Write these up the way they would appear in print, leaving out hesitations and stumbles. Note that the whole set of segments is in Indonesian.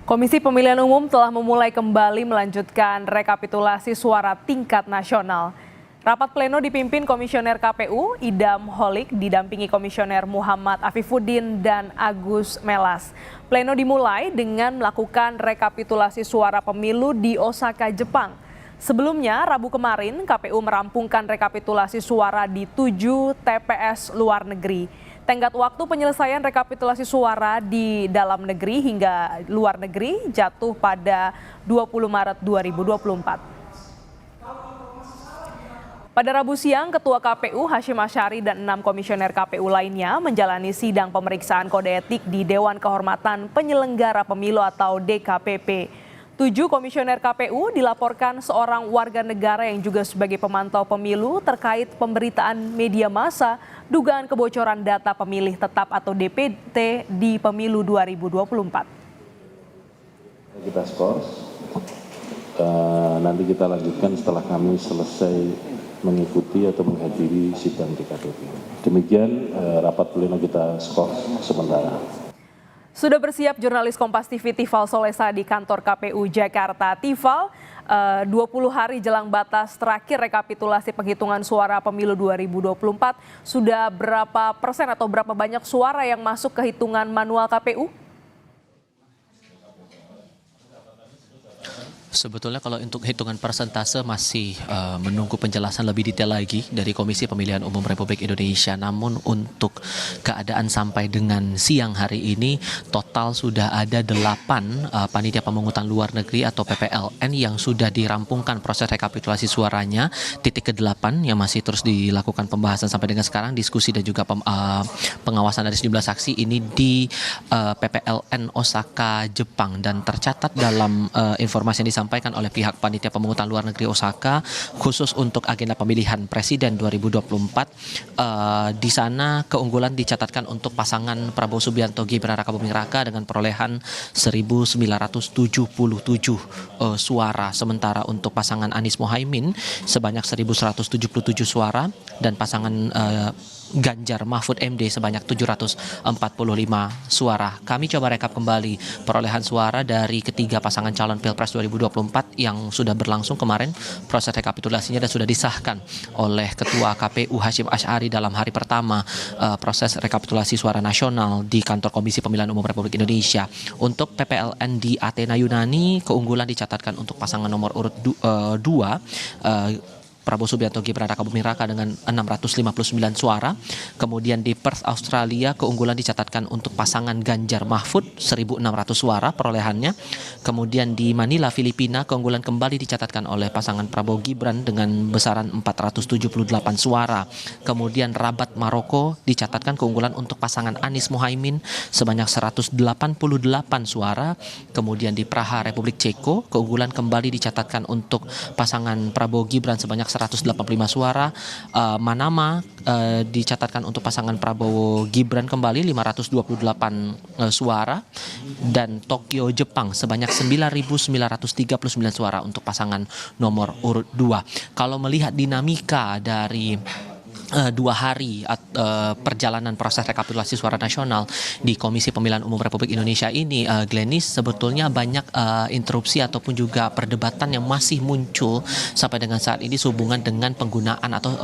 Komisi Pemilihan Umum telah memulai kembali melanjutkan rekapitulasi suara tingkat nasional. Rapat pleno dipimpin Komisioner KPU Idam Holik didampingi Komisioner Muhammad Afifuddin dan Agus Melas. Pleno dimulai dengan melakukan rekapitulasi suara pemilu di Osaka, Jepang. Sebelumnya, Rabu kemarin KPU merampungkan rekapitulasi suara di 7 TPS luar negeri. Tenggat waktu penyelesaian rekapitulasi suara di dalam negeri hingga luar negeri jatuh pada 20 Maret 2024. Pada Rabu siang, Ketua KPU Hasyim Asyari dan 6 komisioner KPU lainnya menjalani sidang pemeriksaan kode etik di Dewan Kehormatan Penyelenggara Pemilu atau DKPP. 7 komisioner KPU dilaporkan seorang warga negara yang juga sebagai pemantau pemilu terkait pemberitaan media massa dugaan kebocoran data pemilih tetap atau DPT di pemilu 2024. Kita skor, nanti kita lanjutkan setelah kami selesai mengikuti atau menghadiri sidang DKPP. Demikian rapat pleno kita skor sementara. Sudah bersiap jurnalis Kompas TV Tifal Solesa di kantor KPU Jakarta. Tifal, 20 hari jelang batas terakhir rekapitulasi penghitungan suara pemilu 2024, sudah berapa persen atau berapa banyak suara yang masuk ke hitungan manual KPU? Sebetulnya kalau untuk hitungan persentase masih menunggu penjelasan lebih detail lagi dari Komisi Pemilihan Umum Republik Indonesia. Namun untuk keadaan sampai dengan siang hari ini total sudah ada 8 panitia pemungutan luar negeri atau PPLN yang sudah dirampungkan proses rekapitulasi suaranya. Titik ke-8 yang masih terus dilakukan pembahasan sampai dengan sekarang, diskusi dan juga pengawasan dari sejumlah saksi ini di PPLN Osaka, Jepang, dan tercatat dalam informasi yang disampaikan oleh pihak panitia pemungutan luar negeri Osaka khusus untuk agenda pemilihan presiden 2024. Di sana keunggulan dicatatkan untuk pasangan Prabowo Subianto Gibran Rakabuming Raka dengan perolehan 1.977 suara, sementara untuk pasangan Anies Mohaimin sebanyak 1.177 suara dan pasangan Ganjar Mahfud MD sebanyak 745 suara. Kami coba rekap kembali perolehan suara dari ketiga pasangan calon Pilpres 2024 yang sudah berlangsung kemarin. Proses rekapitulasinya dan sudah disahkan oleh Ketua KPU Hasyim Asyari dalam hari pertama proses rekapitulasi suara nasional di kantor Komisi Pemilihan Umum Republik Indonesia. Untuk PPLN di Athena Yunani, keunggulan dicatatkan untuk pasangan nomor urut 2 Prabowo Subianto Gibran Rakabuming Raka dengan 659 suara. Kemudian di Perth, Australia, keunggulan dicatatkan untuk pasangan Ganjar Mahfud 1.600 suara perolehannya. Kemudian di Manila, Filipina, keunggulan kembali dicatatkan oleh pasangan Prabowo Gibran dengan besaran 478 suara. Kemudian Rabat, Maroko, dicatatkan keunggulan untuk pasangan Anies Mohaimin sebanyak 188 suara. Kemudian di Praha, Republik Ceko, keunggulan kembali dicatatkan untuk pasangan Prabowo Gibran sebanyak 185 suara. Manama dicatatkan untuk pasangan Prabowo Gibran kembali 528 suara, dan Tokyo, Jepang sebanyak 9.939 suara untuk pasangan nomor urut 2. Kalau melihat dinamika dari 2 hari perjalanan proses rekapitulasi suara nasional di Komisi Pemilihan Umum Republik Indonesia ini, Glenis, sebetulnya banyak interupsi ataupun juga perdebatan yang masih muncul sampai dengan saat ini sehubungan dengan penggunaan atau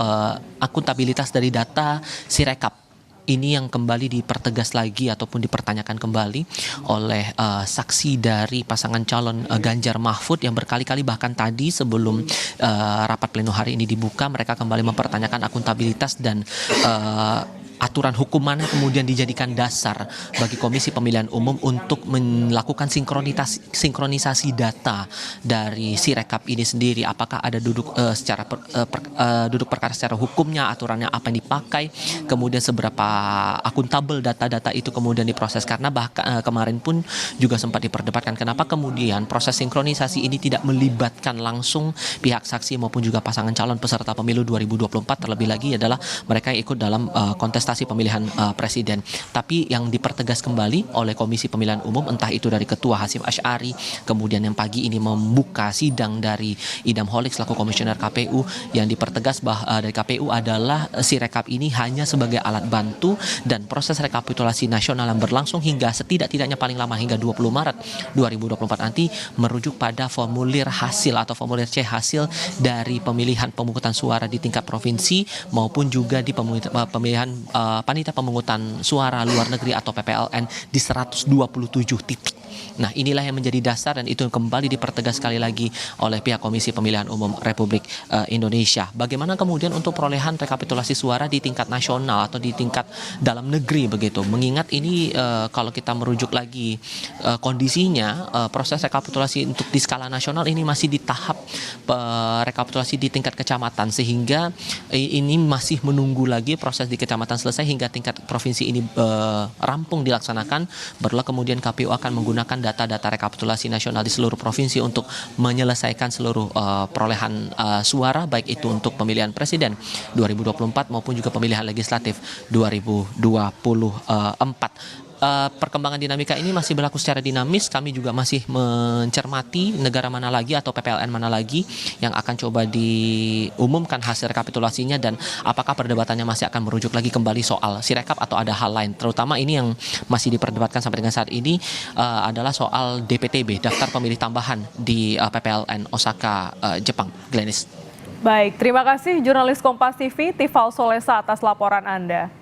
akuntabilitas dari data Sirekap. Ini yang kembali dipertegas lagi ataupun dipertanyakan kembali oleh saksi dari pasangan calon Ganjar Mahfud yang berkali-kali, bahkan tadi sebelum rapat pleno hari ini dibuka, mereka kembali mempertanyakan akuntabilitas dan aturan hukum mana kemudian dijadikan dasar bagi Komisi Pemilihan Umum untuk melakukan sinkronisasi data dari Sirekap ini sendiri. Apakah ada duduk perkara secara hukumnya, aturannya apa yang dipakai, kemudian seberapa akuntabel data-data itu kemudian diproses. Karena bahkan kemarin pun juga sempat diperdebatkan kenapa kemudian proses sinkronisasi ini tidak melibatkan langsung pihak saksi maupun juga pasangan calon peserta pemilu 2024, terlebih lagi adalah mereka yang ikut dalam kontestasi kontestasi pemilihan presiden. Tapi yang dipertegas kembali oleh Komisi Pemilihan Umum, entah itu dari Ketua Hasyim Asy'ari, kemudian yang pagi ini membuka sidang dari Idam Holik selaku Komisioner KPU, yang dipertegas dari KPU adalah Sirekap ini hanya sebagai alat bantu dan proses rekapitulasi nasional yang berlangsung hingga setidak-tidaknya paling lama hingga 20 Maret 2024 nanti merujuk pada formulir hasil atau formulir C hasil dari pemilihan pemungutan suara di tingkat provinsi maupun juga di pemilihan panitia pemungutan suara luar negeri atau PPLN di 127 titik. Nah, inilah yang menjadi dasar dan itu kembali dipertegas sekali lagi oleh pihak Komisi Pemilihan Umum Republik Indonesia. Bagaimana kemudian untuk perolehan rekapitulasi suara di tingkat nasional atau di tingkat dalam negeri begitu. Mengingat ini kalau kita merujuk lagi kondisinya, proses rekapitulasi untuk di skala nasional ini masih di tahap rekapitulasi di tingkat kecamatan, sehingga ini masih menunggu lagi proses di kecamatan selesai hingga tingkat provinsi ini rampung dilaksanakan, barulah kemudian KPU akan menggunakan data-data rekapitulasi nasional di seluruh provinsi untuk menyelesaikan seluruh perolehan suara, baik itu untuk pemilihan presiden 2024 maupun juga pemilihan legislatif 2024. Perkembangan dinamika ini masih berlaku secara dinamis. Kami juga masih mencermati negara mana lagi atau PPLN mana lagi yang akan coba diumumkan hasil rekapitulasinya dan apakah perdebatannya masih akan merujuk lagi kembali soal Sirekap atau ada hal lain. Terutama ini yang masih diperdebatkan sampai dengan saat ini adalah soal DPTB, daftar pemilih tambahan di PPLN Osaka, Jepang. Glenis. Baik, terima kasih jurnalis Kompas TV Tifal Solesa atas laporan Anda.